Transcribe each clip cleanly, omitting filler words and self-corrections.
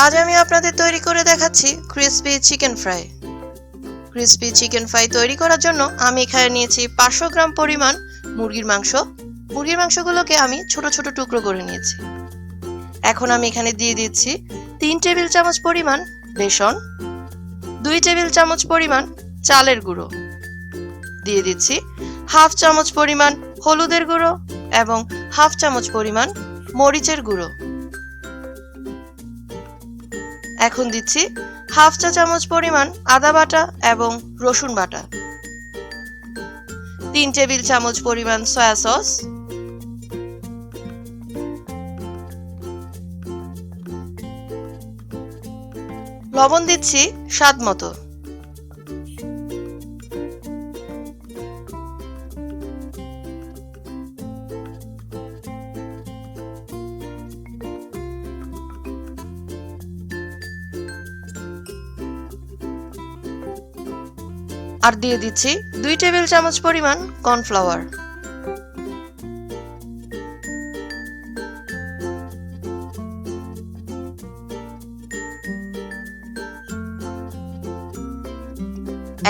আজ আমি আপনাদের তৈরি করে দেখাচ্ছি crispy chicken fry. Crispy chicken fry তৈরি করার জন্য আমি এখানে নিয়েছি 500 গ্রাম পরিমাণ মুরগির মাংস। মুরগির মাংসগুলোকে আমি ছোট ছোট টুকরো করে নিয়েছি। এখন আমি এখানে দিয়ে দিচ্ছি 3 টেবিল চামচ পরিমাণ বেসন, 2 টেবিল চামচ পরিমাণ চালের গুঁড়ো, দিয়ে দিচ্ছি হাফ চামচ পরিমাণ হলুদের গুঁড়ো এবং হাফ চামচ পরিমাণ মরিচের গুঁড়ো। এখন দিচ্ছি হাফ চা চামচ পরিমাণ আদা বাটা এবং রসুন বাটা, 3 টেবিল চামচ পরিমাণ সয়া সস, লবণ দিচ্ছি স্বাদ মতো। আর দিয়ে দিচ্ছি 2 টেবিল চামচ পরিমাণ কর্নফ্লাওয়ার।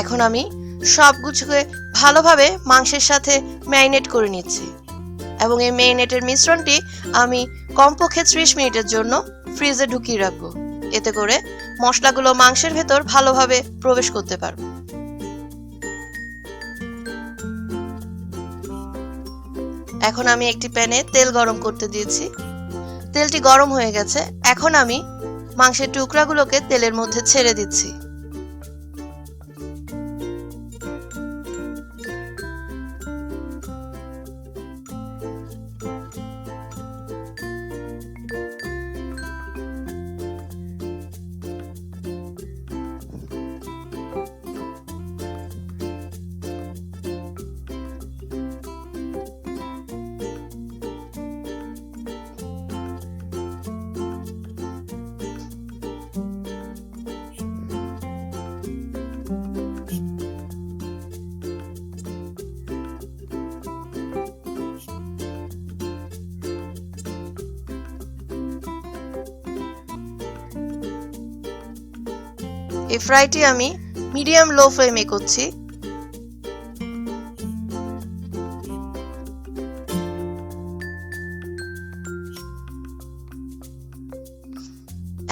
এখন আমি সবগুলোকে ভালোভাবে মাংসের সাথে ম্যারিনেট করে নিচ্ছি এবং এই ম্যারিনেটের মিশ্রণটি আমি কমপক্ষে 30 মিনিটের জন্য ফ্রিজে ঢুকিয়ে রাখবো, এতে করে মশলাগুলো মাংসের ভেতর ভালোভাবে প্রবেশ করতে পারবে। এখন আমি একটি প্যানে তেল গরম করতে দিয়েছি। তেলটি গরম হয়ে গেছে। এখন আমি মাংসের টুকরাগুলোকে তেলের মধ্যে ছেড়ে দিচ্ছি। এই ফ্রাইটি আমি মিডিয়াম লো ফ্লেমে করছি।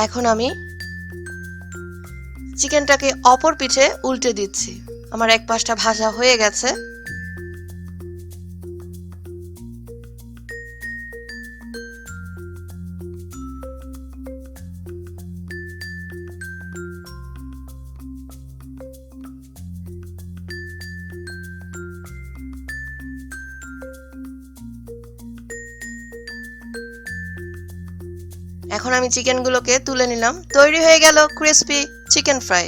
এখন আমি চিকেনটাকে অপর পিঠে উল্টে দিচ্ছি। আমার এক পাশটা ভাজা হয়ে গেছে। এখন আমি চিকেনগুলোকে তুলে নিলাম। তৈরি হয়ে গেল ক্রিসপি চিকেন ফ্রাই।